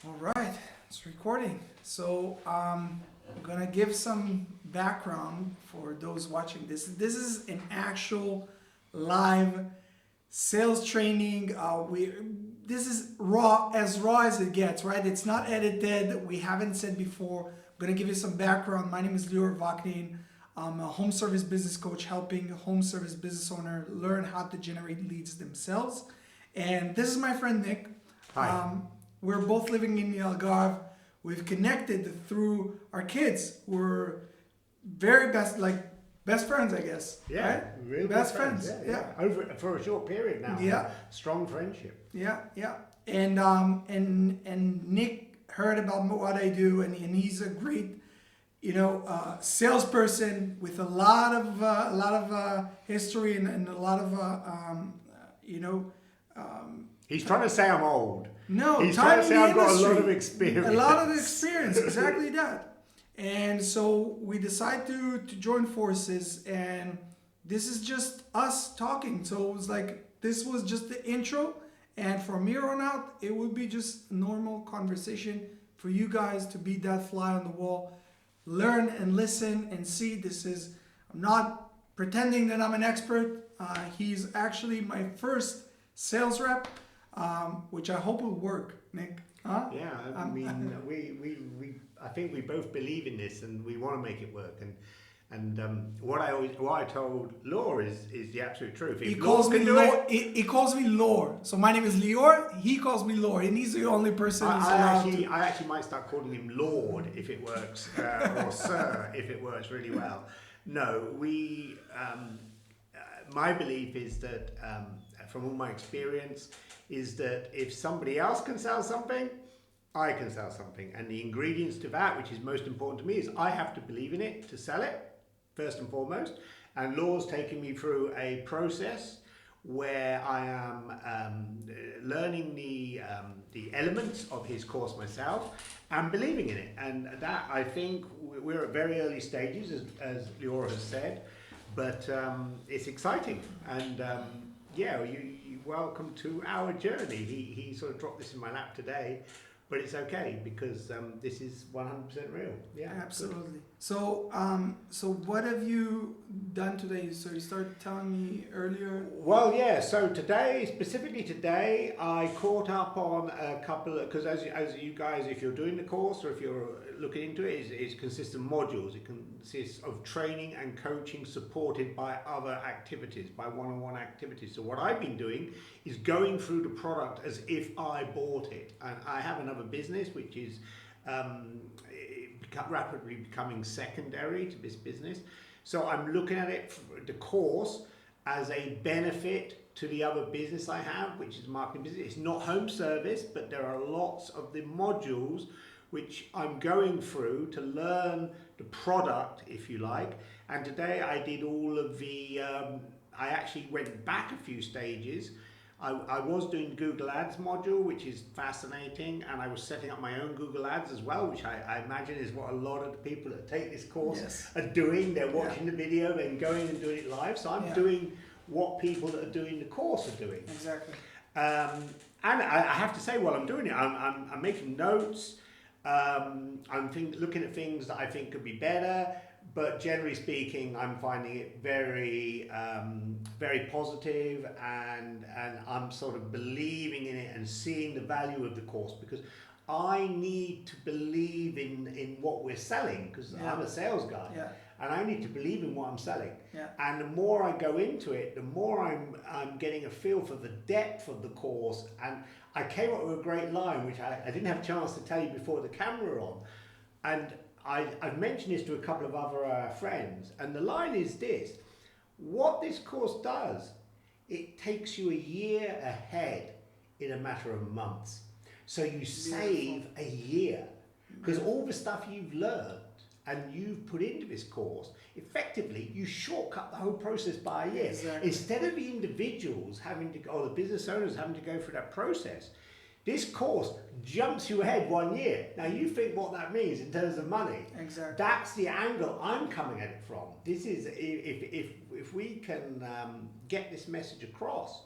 All right, it's recording. So I'm gonna give some background for those watching this. This is an actual live sales training. This is raw as it gets, right? It's not edited. We haven't said before. I'm gonna give you some background. My name is Lior Vaknin. I'm a home service business coach helping home service business owner learn how to generate leads themselves. And this is my friend Nick. Hi. We're both living in the Algarve. We've connected through our kids. We're very best friends, I guess. Yeah, right? real best good friends. Yeah. Over for a short period now. Yeah. Strong friendship. Yeah. And Nick heard about what I do, and he's a great, salesperson with a lot of history and a lot of He's trying to say I'm old. No, he's time trying to in say the I've got a industry. lot of experience. A lot of experience, exactly that. And so we decided to join forces, and this is just us talking. So it was like, this was just the intro, and from here on out, it would be just normal conversation for you guys to be that fly on the wall, learn and listen and see. I'm not pretending that I'm an expert. He's actually my first sales rep. Which I hope will work, Nick. Huh? Yeah, I mean, I think we both believe in this, and we want to make it work. And what I told Laura is the absolute truth. If He calls me Laura Lord. He calls me Lord. So my name is Lior. He calls me Lord, and he's the only person who's allowed to. I actually might start calling him Lord if it works, or Sir if it works really well. No, my belief is that from all my experience, is that if somebody else can sell something, I can sell something. And the ingredients to that, which is most important to me, is I have to believe in it to sell it, first and foremost. And Law's taking me through a process where I am learning the elements of his course myself and believing in it. And that, I think, we're at very early stages, as Lior has said, but it's exciting. And welcome to our journey. He sort of dropped this in my lap today, but it's okay because this is 100% real. Yeah, absolutely. Good. So what have you done today? So you started telling me earlier. Well, yeah. So specifically today, I caught up on a couple of, because as you guys, if you're doing the course or if you're looking into it, it consists of modules. It consists of training and coaching supported by other activities, by one-on-one activities. So what I've been doing is going through the product as if I bought it. And I have another business which is rapidly becoming secondary to this business. So I'm looking at it, the course, as a benefit to the other business I have, which is marketing business. It's not home service, but there are lots of the modules which I'm going through to learn the product, if you like. And today I did all of the, I actually went back a few stages. I was doing Google Ads module, which is fascinating, and I was setting up my own Google Ads as well, which I imagine is what a lot of the people that take this course are doing. They're watching the video, then going and doing it live. So I'm doing what people that are doing the course are doing. Exactly. And I have to say, while I'm doing it, I'm making notes. I'm looking at things that I think could be better. But generally speaking, I'm finding it very, very positive, and I'm sort of believing in it and seeing the value of the course, because I need to believe in what we're selling, because I'm a sales guy, and I need to believe in what I'm selling. And the more I go into it, the more I'm getting a feel for the depth of the course. And I came up with a great line, which I didn't have a chance to tell you before the camera were on, and I've mentioned this to a couple of other friends, and the line is this: what this course does, it takes you a year ahead in a matter of months. So you save a year, because all the stuff you've learned and you've put into this course, effectively you shortcut the whole process by a year. Exactly. Instead of the individuals having to, or the business owners having to go through that process, this course jumps you ahead 1 year. Now you think what that means in terms of money. Exactly. That's the angle I'm coming at it from. This is, if we can get this message across,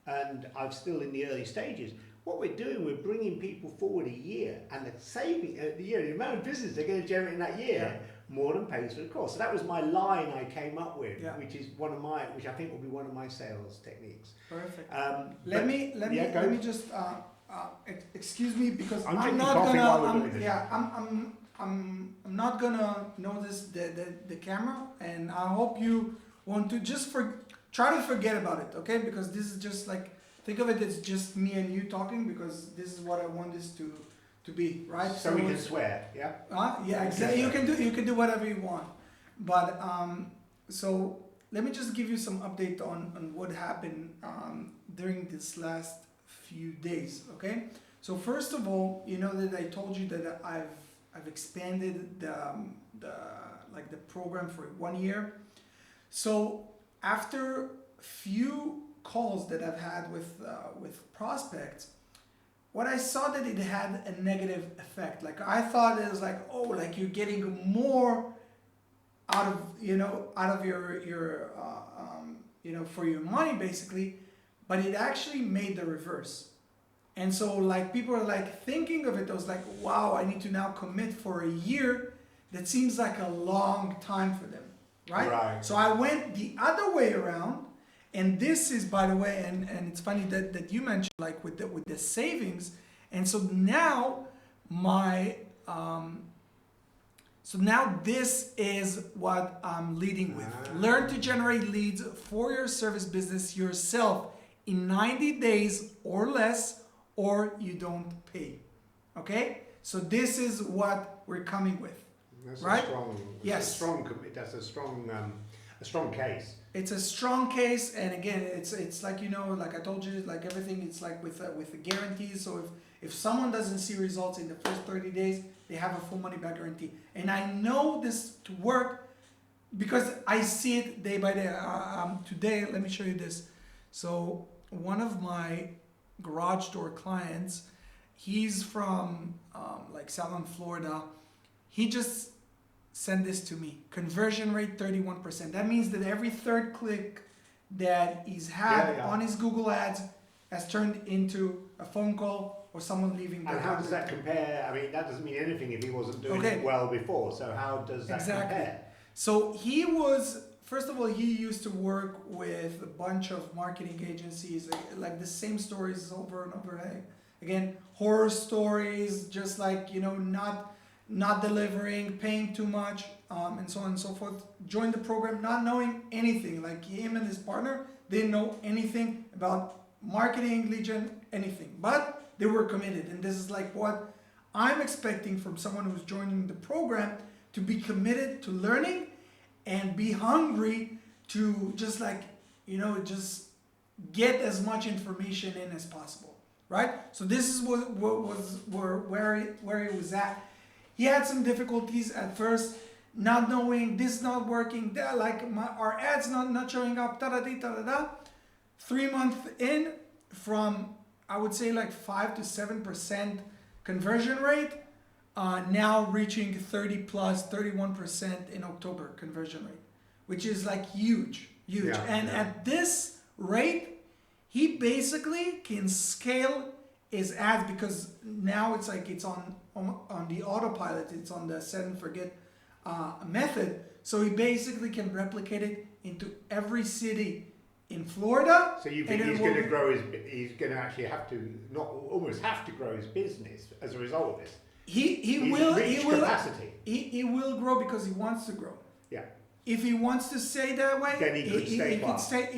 and I'm still in the early stages, what we're doing, we're bringing people forward a year, and the saving, the amount of business they're going to generate in that year more than pays for the course. So that was my line I came up with, which is which I think will be one of my sales techniques. Perfect. Let me just excuse me, because I'm not gonna notice the camera, and I hope you want to just try to forget about it, okay? Because this is just like, think of it as just me and you talking, because this is what I want this to be, right? So we can swear, yeah? Yeah, exactly. You can do whatever you want. But so let me just give you some update on what happened during this last few days, okay? So first of all, you know that I told you that I've expanded the program for 1 year. So after few calls that I've had with prospects, what I saw that it had a negative effect. Like I thought it was like, oh, like you're getting more out of your for your money basically, but it actually made the reverse. And so like people are like thinking of it, I was like, wow, I need to now commit for a year. That seems like a long time for them, right? So I went the other way around. And this is, by the way, and it's funny that you mentioned like with the savings, and so now this is what I'm leading with. Learn to generate leads for your service business yourself in 90 days or less, or you don't pay. Okay, so this is what we're coming with. That's right? That's a strong case. It's a strong case, and again, it's like, you know, like I told you, like everything, it's like with the guarantees. So if someone doesn't see results in the first 30 days, they have a full money back guarantee. And I know this to work because I see it day by day. Today, let me show you this. So one of my garage door clients, he's from like Southern Florida. He just send this to me. Conversion rate 31%. That means that every third click that he's had on his Google Ads has turned into a phone call or someone leaving the And how does that compare? I mean, that doesn't mean anything if he wasn't doing it well before. So how does that compare? So he was, first of all, he used to work with a bunch of marketing agencies, like the same stories over and over again, horror stories, just like, you know, not delivering, paying too much, and so on and so forth. Joined the program not knowing anything. Like him and his partner didn't know anything about marketing, lead gen, anything. But they were committed. And this is like what I'm expecting from someone who's joining the program, to be committed to learning and be hungry to just like, you know, just get as much information in as possible, right? So this is where he was at. He had some difficulties at first, not knowing this not working, like our ads not showing up, 3 months in, from I would say like 5 to 7% conversion rate, now reaching 30 plus 31% in October conversion rate, which is like huge. At this rate, he basically can scale his ads, because now it's like it's on the autopilot, it's on the set and forget method. So he basically can replicate it into every city in Florida. So you think he's going to grow he's going to actually have to, not almost have to grow his business as a result of this? He will grow because he wants to grow. Yeah. If he wants to stay that way, then he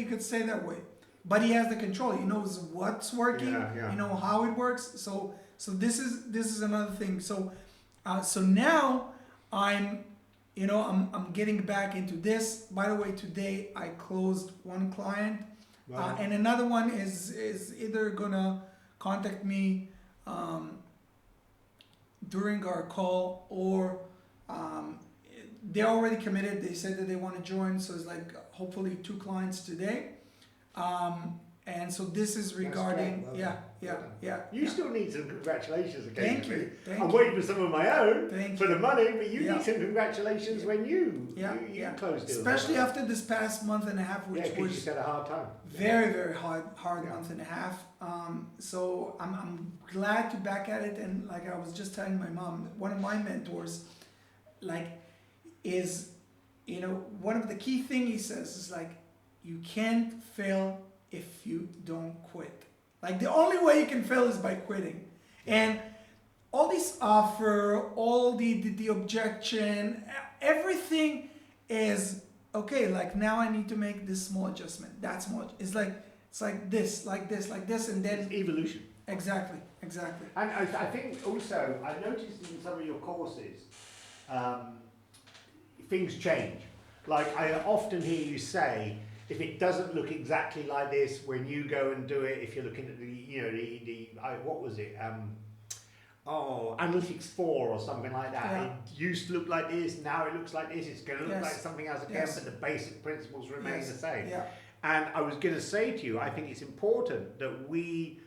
could stay that way. But he has the control. He knows what's working. You know how it works. So this is another thing. So now I'm getting back into this. By the way, today I closed one client, and another one is either gonna contact me during our call, or they're already committed. They said that they want to join. So it's like hopefully 2 clients today. And so this is regarding, Well yeah, done. yeah, Well done. yeah. You yeah. still need some congratulations Thank occasionally. you. Thank I'm you. waiting for some of my own Thank for the money, but you Yeah. need some congratulations when you Yeah. close deals. Especially after this past month and a half, Yeah, which because you was had a hard time. very, very hard Yeah. month and a half. So I'm glad to back at it. And like I was just telling my mom, one of my mentors, like, is, you know, one of the key things he says is like, you can't fail if you don't quit. Like the only way you can fail is by quitting. And all this offer, all the objection, everything is okay. Like now I need to make this small adjustment. That small. It's like this, and then It's evolution. exactly. And I think also, I noticed in some of your courses, things change. Like I often hear you say, if it doesn't look exactly like this when you go and do it, if you're looking at what was it? Analytics 4 or something like that. Yeah. It used to look like this, now it looks like this, it's going to look Yes. like something else again, Yes. but the basic principles remain Yes. the same. Yeah. And I was going to say to you, I think it's important that we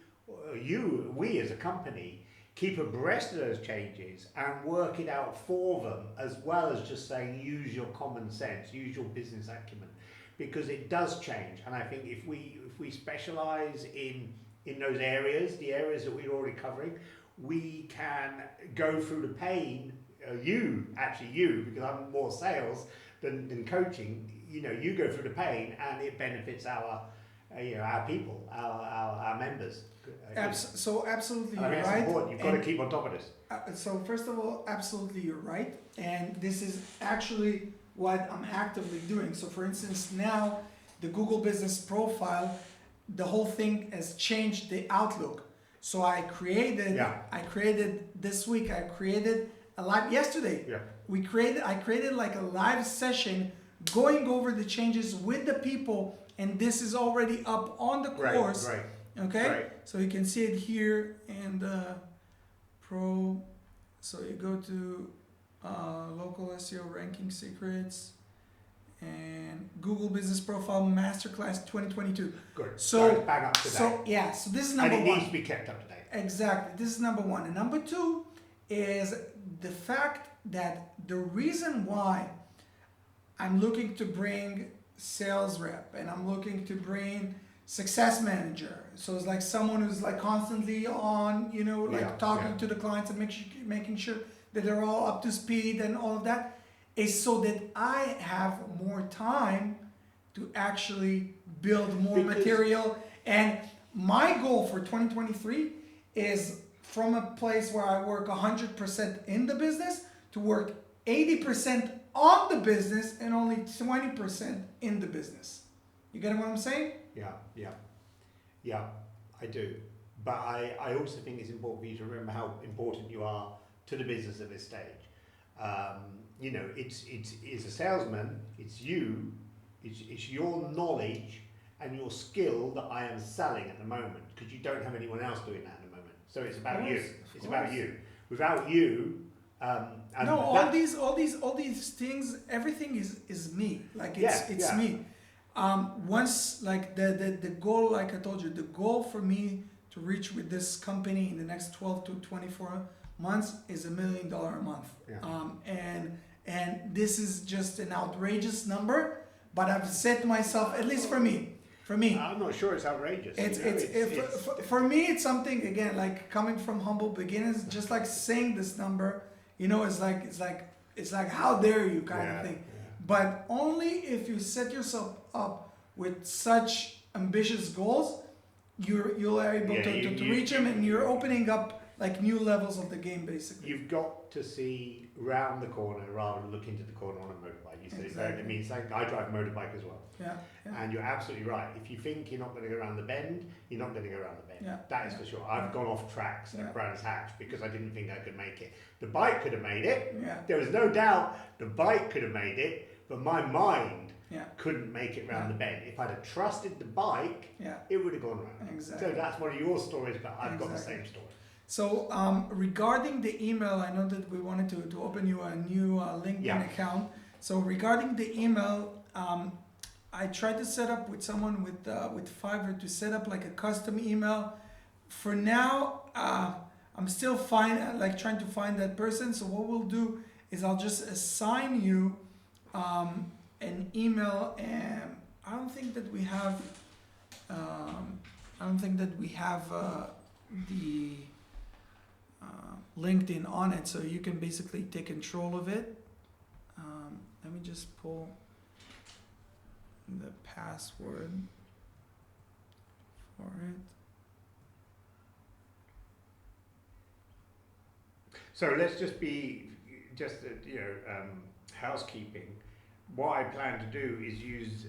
as a company, keep abreast of those changes and work it out for them, as well as just saying, use your common sense, use your business acumen, because it does change. And I think if we specialize in those areas, the areas that we're already covering, we can go through the pain. You, because I'm more sales than coaching. You know, you go through the pain, and it benefits our people, our members. So absolutely, I mean, you're it's right. important. You've got to keep on top of this. So first of all, absolutely you're right, and this is actually what I'm actively doing. So for instance, now the Google Business Profile, the whole thing has changed the outlook. So I created this week. I created a live yesterday. Yeah. I created like a live session going over the changes with the people, and this is already up on the course. Right. Okay, Right. so you can see it here in the pro. So you go to local SEO ranking secrets and Google Business Profile Masterclass 2022. Good. So it's bang up to date. So this is number and it one. needs to be kept up to date. Exactly. This is number one. And number two is the fact that the reason why I'm looking to bring sales rep and I'm looking to bring success manager. So it's like someone who's like constantly on, talking to the clients and making sure that they're all up to speed and all of that, is so that I have more time to actually build more material. And my goal for 2023 is from a place where I work 100% in the business to work 80% on the business and only 20% in the business. You get what I'm saying? Yeah, I do. But I also think it's important for you to remember how important you are to the business at this stage. It's a salesman, it's you, it's your knowledge and your skill that I am selling at the moment, because you don't have anyone else doing that at the moment. So it's about you. It's about you. Without you, all these things, everything is me. Like it's me. Once like the goal, like I told you, the goal for me to reach with this company in the next 12 to 24 months is $1 million a month. Yeah. And this is just an outrageous number, but I've set myself, at least for me. I'm not sure it's outrageous. For me, it's something, again, like coming from humble beginners, just like saying this number, it's like how dare you kind of thing. Yeah. But only if you set yourself up with such ambitious goals, you'll are able to reach them, and you're opening up like new levels of the game, basically. You've got to see round the corner rather than look into the corner on a motorbike. You said exactly. I mean, it's like I drive a motorbike as well. Yeah. And you're absolutely right. If you think you're not going to go around the bend, you're not going to go around the bend. Yeah. That is for sure. I've gone off tracks at Brands Hatch because I didn't think I could make it. The bike could have made it. Yeah. There was no doubt the bike could have made it, but my mind couldn't make it round the bend. If I'd have trusted the bike, it would have gone round. Exactly. So that's one of your stories, but I've got the same story. So regarding the email, I know that we wanted to open you a new LinkedIn account. So regarding the email, I tried to set up with someone with Fiverr to set up like a custom email. For now, I'm still like trying to find that person. So what we'll do is I'll just assign you an email, and I don't think that we have. I don't think that we have the LinkedIn on it, so you can basically take control of it. Let me just pull the password for it. So let's just housekeeping. What I plan to do is use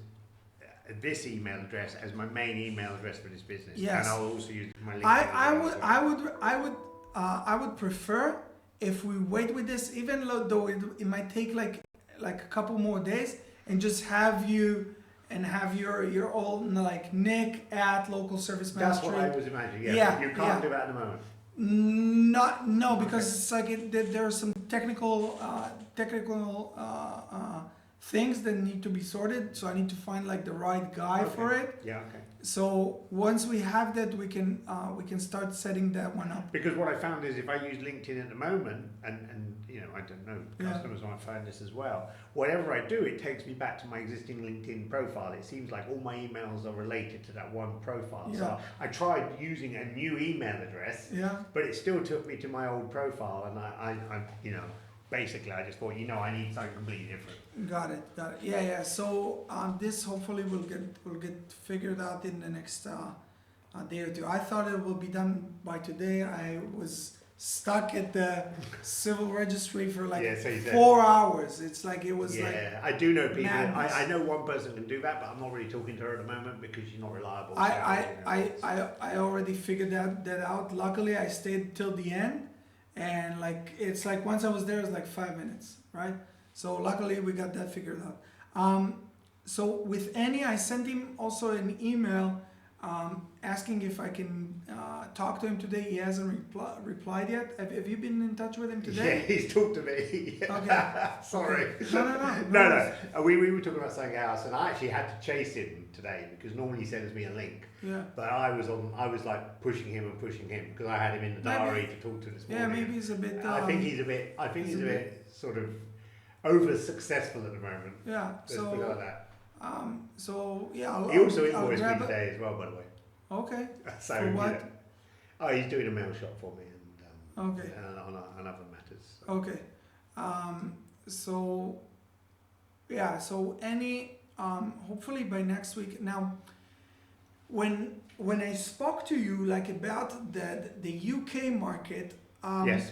this email address as my main email address for this business, Yes. and I'll also use my LinkedIn. I would prefer if we wait with this, even though it might take like a couple more days, and just have you and have your own like Nick at Local Service Mastery. That's what I was imagining. Yeah, Yeah, you can't yeah. do that at the moment. No, because Okay. it's like there are some technical things that need to be sorted. So I need to find like the right guy for it. Yeah, okay. So once we have that, we can start setting that one up. Because what I found is if I use LinkedIn at the moment, and I don't know, Yeah. customers might find this as well. Whatever I do, it takes me back to my existing LinkedIn profile. It seems like all my emails are related to that one profile. Yeah. So I tried using a new email address, Yeah. but it still took me to my old profile, and I basically I just thought, I need something completely different. Got it. Yeah. So this hopefully will get figured out in the next day or two. I thought it will be done by today. I was stuck at the civil registry for like Yeah, so you said- 4 hours. It's like it was like Yeah, I do know people. madness. I know one person can do that, but I'm not really talking to her at the moment because she's not reliable. I already figured that out. Luckily, I stayed till the end, and like it's like once I was there, it's like 5 minutes, right? So luckily, we got that figured out. So with Annie, I sent him also an email asking if I can talk to him today. He hasn't replied yet. Have you been in touch with him today? Yeah, he's talked to me. Okay. Sorry. Okay. No. We were talking about something else, and I actually had to chase him today because normally he sends me a link. Yeah. But I was like pushing him because I had him in the diary to talk to this morning. Yeah, maybe he's a bit. I think he's a bit sort of over successful at the moment. Yeah. Let's put it like that. So yeah. He also I'll invoiced me grab today as well, by the way. Okay. So, For what? He's doing a mail shot for me Okay. and on other matters. So. Okay. So yeah. So any hopefully by next week. Now, when I spoke to you like about the UK market. Yes.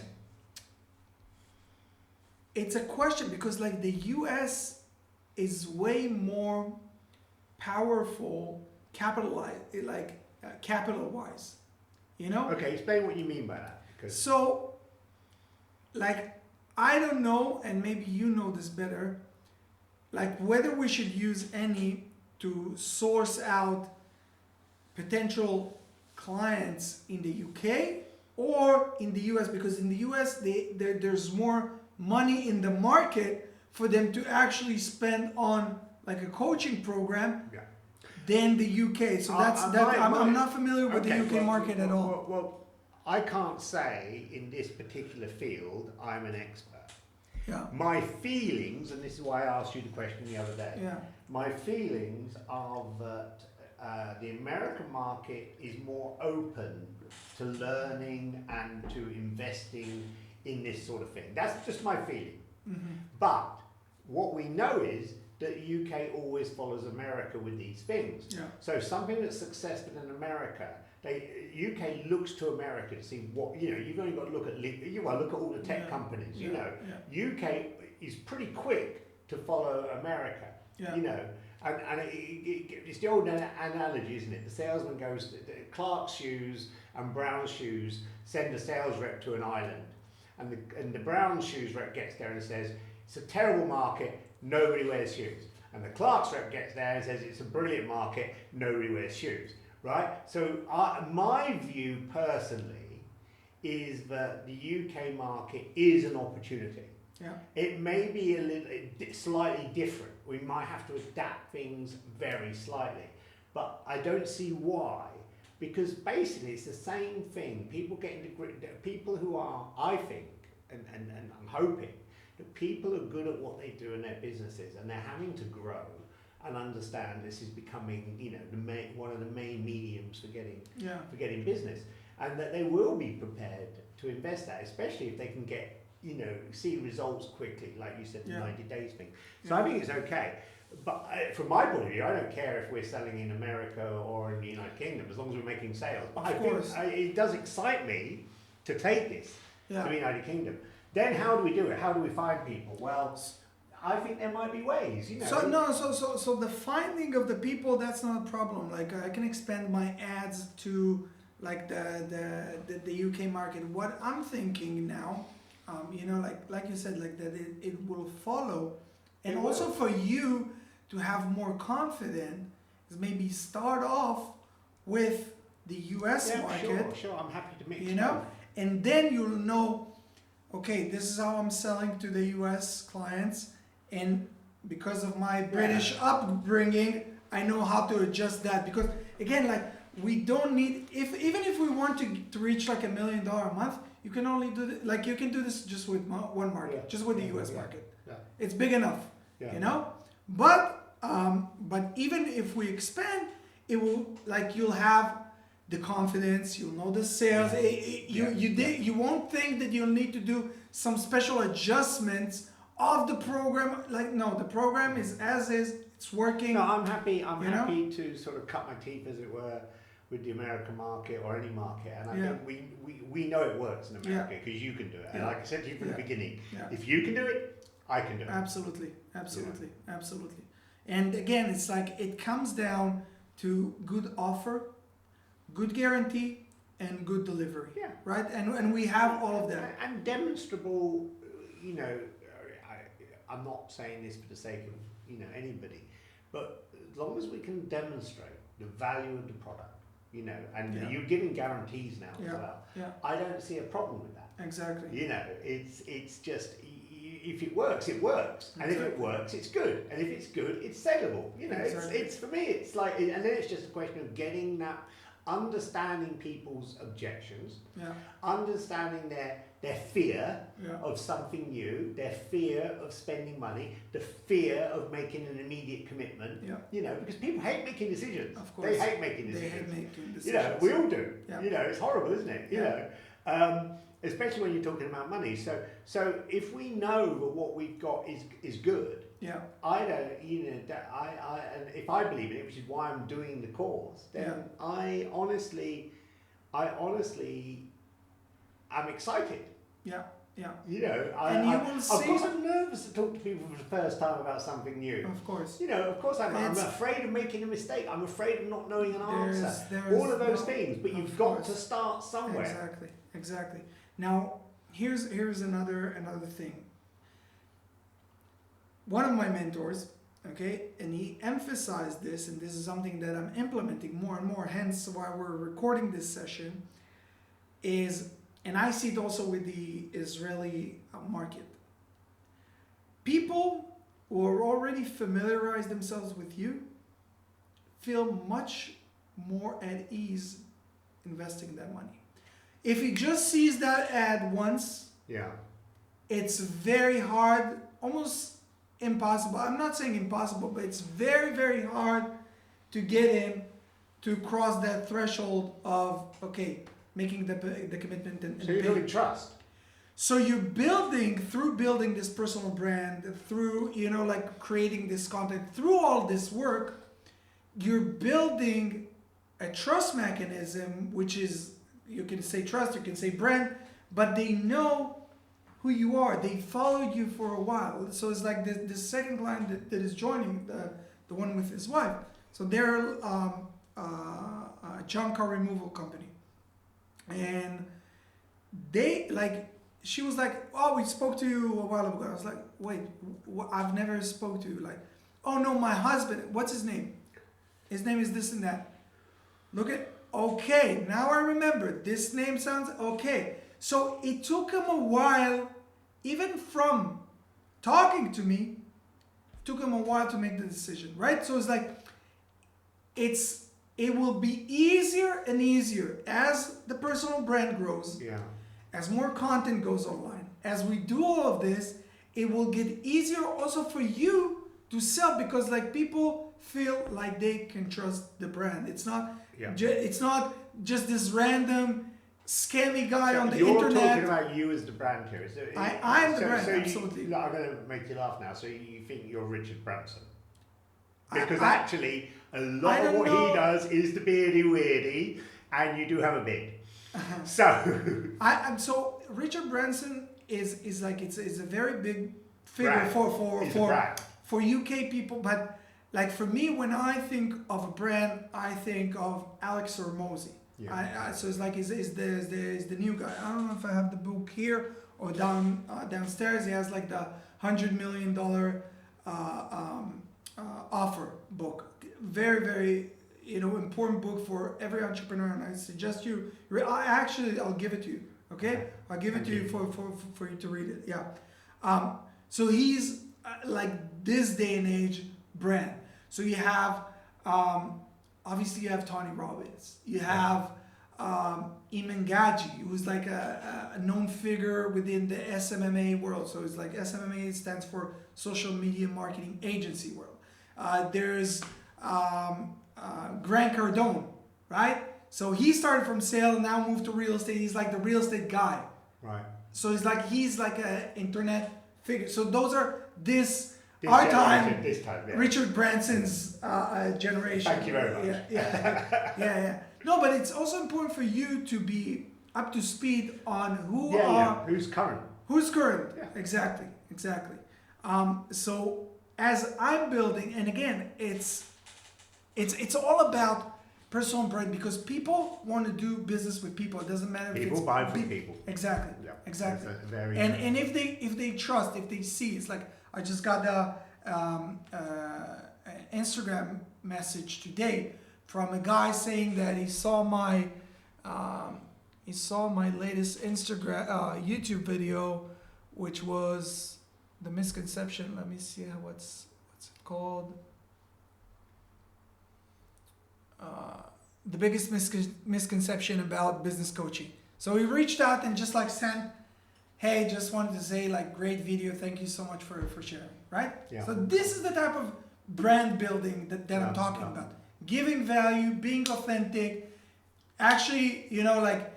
It's a question because like the US is way more powerful capital wise, Okay, explain what you mean by that. Because So like I don't know, and maybe you know this better, like whether we should use any to source out potential clients in the UK or in the US, because in the US there's more money in the market for them to actually spend on like a coaching program yeah. than the UK. So I'm not familiar with the UK market at all. Well, I can't say in this particular field I'm an expert. Yeah. My feelings, and this is why I asked you the question the other day. Yeah. My feelings are that the American market is more open to learning and to investing in this sort of thing. That's just my feeling. Mm-hmm. But what we know is that UK always follows America with these things. Yeah. So something that's successful in America, UK looks to America to see what, you've only got to look at all the tech companies, Yeah. UK is pretty quick to follow America, Yeah. And it's the old analogy, isn't it? The salesman goes to Clark's shoes and Brown's shoes, send a sales rep to an island. And the Brown shoes rep gets there and says, it's a terrible market, nobody wears shoes. And the Clark's rep gets there and says, it's a brilliant market, nobody wears shoes. Right? So my view personally is that the UK market is an opportunity. Yeah. It may be a little slightly different. We might have to adapt things very slightly, but I don't see why, because basically it's the same thing. People people who are, I think, and I'm hoping that people are good at what they do in their businesses, and they're having to grow and understand this is becoming, one of the main mediums for getting business, and that they will be prepared to invest that, especially if they can get, see results quickly, like you said, the 90 days thing. So I think it's okay. But from my point of view, I don't care if we're selling in America or in the United Kingdom, as long as we're making sales. But I think it does excite me to take this to the United Kingdom. Then how do we do it? How do we find people? Well, I think there might be ways, So the finding of the people, that's not a problem. Like I can expand my ads to like the UK market. What I'm thinking now, like you said, like that it will follow, and also for you to have more confidence is maybe start off with the US market. Sure, I'm happy to mix. And then you'll know, okay, this is how I'm selling to the US clients, and because of my British upbringing, I know how to adjust that. Because again, like we don't need, even if we want to reach like $1 million a month, you can only do you can do this just with one market, just with the US market. Yeah. It's big enough, But even if we expand, it will you'll have the confidence, you'll know the sales. You won't think that you'll need to do some special adjustments of the program. The program is as is. It's working. No, I'm happy. I'm happy to sort of cut my teeth, as it were, with the American market or any market, and I think we know it works in America because you can do it. And like I said to you from the beginning, if you can do it, I can do it. Absolutely. And again, it's like it comes down to good offer, good guarantee, and good delivery. Yeah. Right. And we have all of that. And demonstrable. I'm not saying this for the sake of anybody, but as long as we can demonstrate the value of the product. And you're giving guarantees now as well. Yeah. I don't see a problem with that. Exactly. It's just if it works, it works, and if it works, it's good, and if it's good, it's sellable. It's for me, it's like, and then it's just a question of getting that, understanding people's objections, understanding their fear of something new, their fear of spending money, the fear of making an immediate commitment. Because people hate making decisions. Of course, they hate making decisions. We all do. It's horrible, isn't it? Especially when you're talking about money. So if we know that what we've got is good, I don't, and if I believe in it, which is why I'm doing the course, then I honestly, I'm excited. Of course I'm nervous to talk to people for the first time about something new. Of course. Of course I'm afraid of making a mistake. I'm afraid of not knowing an answer. All of those things, but you've got to start somewhere. Exactly. Now, here's another thing. One of my mentors, and he emphasized this, and this is something that I'm implementing more and more, hence why we're recording this session, and I see it also with the Israeli market. People who are already familiarized themselves with you feel much more at ease investing that money. If he just sees that ad once, it's very hard, almost impossible. I'm not saying impossible, but it's very, very hard to get him to cross that threshold of, making the commitment. So you're building trust. So you're through building this personal brand, through, creating this content, through all this work, you're building a trust mechanism, which is, you can say trust, you can say brand, but they know who you are. They followed you for a while. So it's like the second client that is joining, the one with his wife. So they're a junk car removal company. And she was like, oh, we spoke to you a while ago. I was like, wait, I've never spoke to you. Like, oh no, my husband, what's his name? His name is this and that. Okay, now I remember. This name sounds okay. So it took him a while, even from talking to me, took him a while to make the decision, right? So it's like, it will be easier and easier as the personal brand grows, Yeah. as more content goes online, as we do all of this, it will get easier also for you to sell, because like people feel like they can trust the brand. It's not Yeah. it's not just this random scammy guy on the You're internet. talking about you as the brand here. So I'm the brand, so absolutely. Look, I'm going to make you laugh now. So you think you're Richard Branson? I- Because I- actually, a I lot of don't what know. he does is the beardy weirdy, and you do have a beard. So I'm so Richard Branson is like it's a very big figure Brand. for He's a brand. for UK people, but like for me, when I think of a brand, I think of Alex Hormozy. Yeah. So it's like is the new guy. I don't know if I have the book here or downstairs. He has like the $100 million offer book. Very important book for every entrepreneur, and I suggest you. I'll give it to you. Okay, I'll give it to you for you to read it. Yeah. So he's like this day and age brand. So you have obviously you have Tony Robbins. You have Iman Gaji, who's like a known figure within the SMMA world. So it's like SMMA stands for Social Media Marketing Agency world. There's Grant Cardone, right? So he started from sales, now moved to real estate. He's like the real estate guy. Right. So he's like an internet figure. So those are This time, yeah. Richard Branson's generation. Thank you very much. Yeah. No, but it's also important for you to be up to speed on Who's current? who's current. Yeah. Exactly. So as I'm building, and again, it's all about personal brand, because people want to do business with people. It doesn't matter if People it's buy from people. Exactly. Yeah. Exactly. That's a very And if they trust, if they see, it's like I just got an Instagram message today from a guy saying that he saw my latest Instagram YouTube video, which was the misconception. Let me see what's it called. The biggest misconception about business coaching. So he reached out and just like sent, hey, just wanted to say like great video, thank you so much for sharing, right? Yeah. So this is the type of brand building that I'm talking about. Giving value, being authentic, actually, like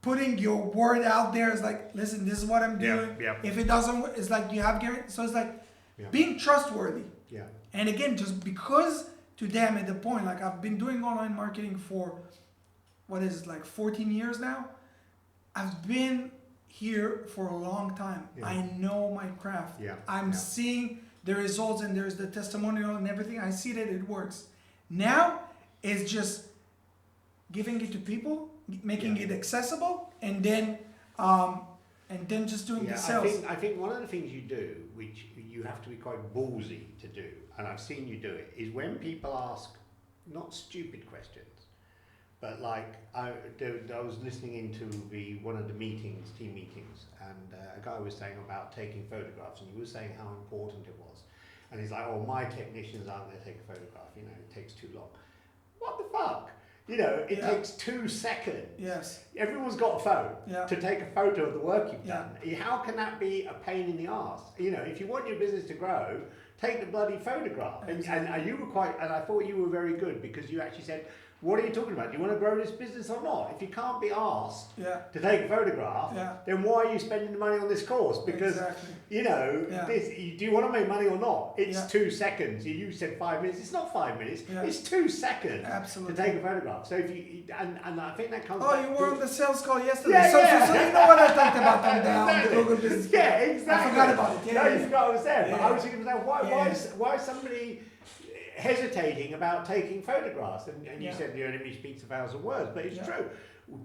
putting your word out there is like, listen, this is what I'm doing. Yeah. If it doesn't work, it's like you have guarantee. So it's like being trustworthy. Yeah. And again, just because to them at the point, like I've been doing online marketing for, 14 years now. I've been here for a long time. Yeah. I know my craft. Yeah. I'm seeing the results, and there's the testimonial and everything. I see that it works. Now it's just giving it to people, making it accessible, and then just doing the sales. I think one of the things you do, which you have to be quite ballsy to do, and I've seen you do it, is when people ask not stupid questions, but like I was listening into one of the team meetings, and a guy was saying about taking photographs, and he was saying how important it was, and he's like, "Oh, my technicians aren't going to take a photograph. It takes too long." What the fuck? It takes 2 seconds. Yes. Everyone's got a phone to take a photo of the work you've done. How can that be a pain in the arse? If you want your business to grow, take the bloody photograph. Exactly. And you were and I thought you were very good, because you actually said, what are you talking about? Do you want to grow this business or not? If you can't be asked to take a photograph, then why are you spending the money on this course? Because, do you want to make money or not? It's 2 seconds. You said 5 minutes. It's not 5 minutes. It's 2 seconds Absolutely. to take a photograph. So if you, and I think that comes Oh, back you were to- on the sales call yesterday. Yeah, So you know what I talked about on the Exactly. Google Business. Yeah, exactly. I forgot about it. No, you forgot I was there. But I was thinking, why is somebody hesitating about taking photographs? And you said the enemy speaks 1,000 words, but it's true.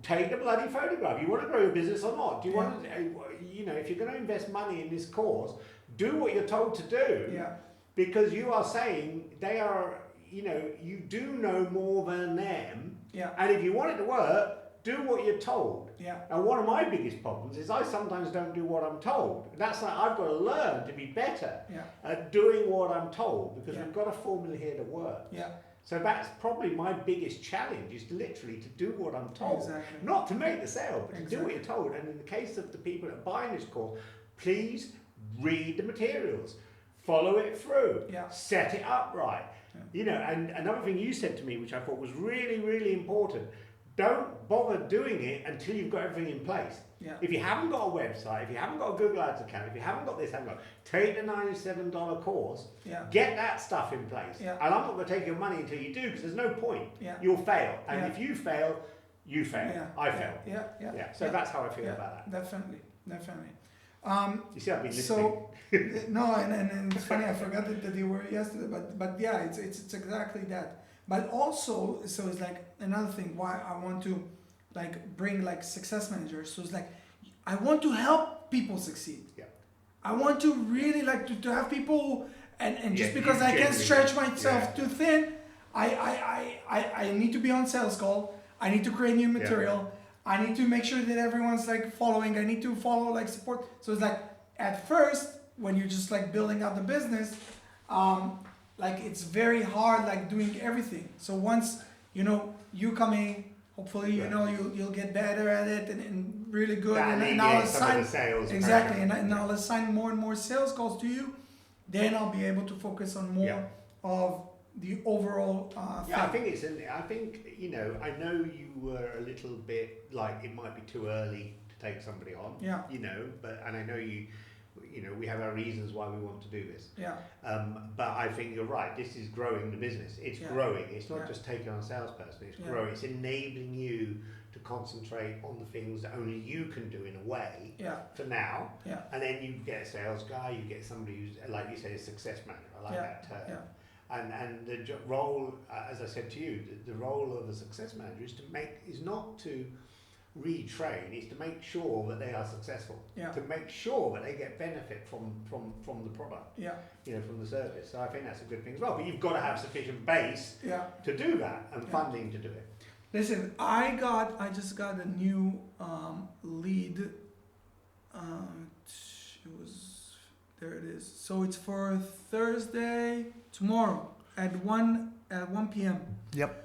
Take a bloody photograph. You want to grow your business or not? Do you want to, if you're going to invest money in this course, do what you're told to do. Yeah. Because you are saying they are, you do know more than them. Yeah. And if you want it to work, do what you're told. Yeah. And one of my biggest problems is I sometimes don't do what I'm told. That's like I've got to learn to be better at doing what I'm told, because we've got a formula here to work. Yeah. So that's probably my biggest challenge, is literally to do what I'm told. Exactly. Not to make the sale, but to do what you're told. And in the case of the people that are buying this course, please read the materials, follow it through, set it up right. You know, and another thing you said to me, which I thought was really, really important, don't bother doing it until you've got everything in place. Yeah. If you haven't got a website, if you haven't got a Google Ads account, if you haven't got this, take the $97 course, get that stuff in place. Yeah. And I'm not going to take your money until you do, because there's no point. Yeah. You'll fail. And if you fail, you fail. Yeah. I fail. Yeah. So that's how I feel about that. Definitely. You see, I've been listening. So, no, and it's funny, I forgot that you were yesterday, but yeah, it's exactly that. But also, so it's like another thing why I want to like bring like success managers. So it's like, I want to help people succeed. Yeah. I want to really like to have people, and just Yeah, because I can stretch myself Yeah. too thin, I need to be on sales call. I need to create new material. I need to make sure that everyone's like following. I need to follow like support. So it's like at first when you're just like building out the business, like it's very hard like doing everything. So once you know you come in, hopefully you know you'll get better at it and really good. And I'll assign exactly, and I'll assign more and more sales calls to you. Then I'll be able to focus on more of the overall thing. I think you know, I know you were a little bit like it might be too early to take somebody on. Yeah. You know, and I know you know, we have our reasons why we want to do this. Yeah. But I think you're right. This is growing the business. It's growing. It's not just taking on a salesperson. It's growing. It's enabling you to concentrate on the things that only you can do in a way. For now. And then you get a sales guy. You get somebody who's, like you say, a success manager. I like that term. And the role, as I said to you, the role of a success manager is not to retrain, it's to make sure that they are successful, to make sure that they get benefit from the product, you know, from the service. So I think that's a good thing as well. But you've got to have sufficient base to do that and funding to do it. Listen, I just got a new lead. There it is. So it's for Thursday, tomorrow at 1 p.m. Yep.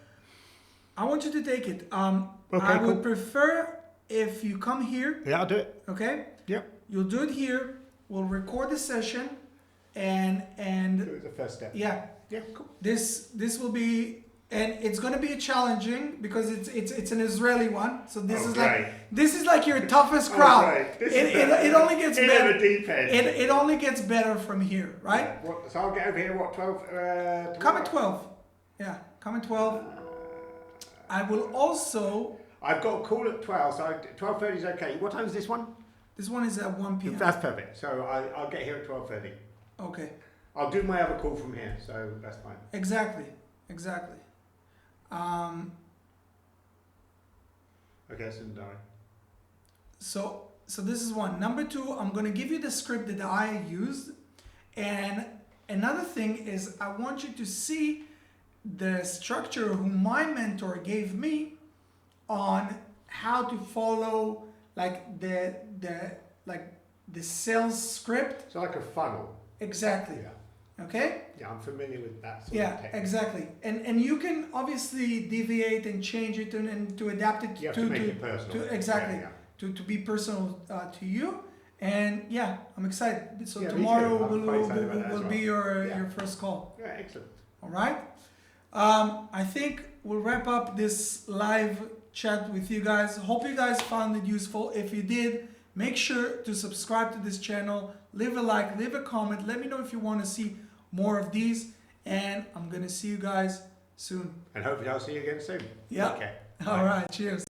I want you to take it. Okay, I would prefer if you come here. Yeah, I'll do it. Okay? Yep. You'll do it here. We'll record the session and It was the first step. yeah. Yeah, cool. This will be, and it's gonna be challenging because it's an Israeli one. So this is like your toughest crowd. Right. It only gets better. A deep end. It only gets better from here, right? So I'll get over here. 12? Come at 12. Yeah, come at 12. I will also. I've got a call at 12, so 12:30 is okay. What time is this one? This one is at 1 p.m. That's perfect. So I'll get here at 12:30. Okay. I'll do my other call from here, so that's fine. Exactly. Okay, so Dari. So this is one. Number two, I'm gonna give you the script that I used, and another thing is I want you to see the structure who my mentor gave me on how to follow like the sales script. So like a funnel. Exactly. Yeah. Okay? Yeah, I'm familiar with that sort of technique. Exactly. And you can obviously deviate and change it and to adapt it you have to make it personal. Exactly. To be personal to you. And yeah, I'm excited. So Yeah, tomorrow will well. be your first call. Yeah, excellent. All right. I think we'll wrap up this live chat with you guys. Hope you guys found it useful. If you did, make sure to subscribe to this channel. Leave a like, leave a comment. Let me know if you want to see more of these. And I'm going to see you guys soon. And hopefully I'll see you again soon. Yeah. Okay. All right. Cheers.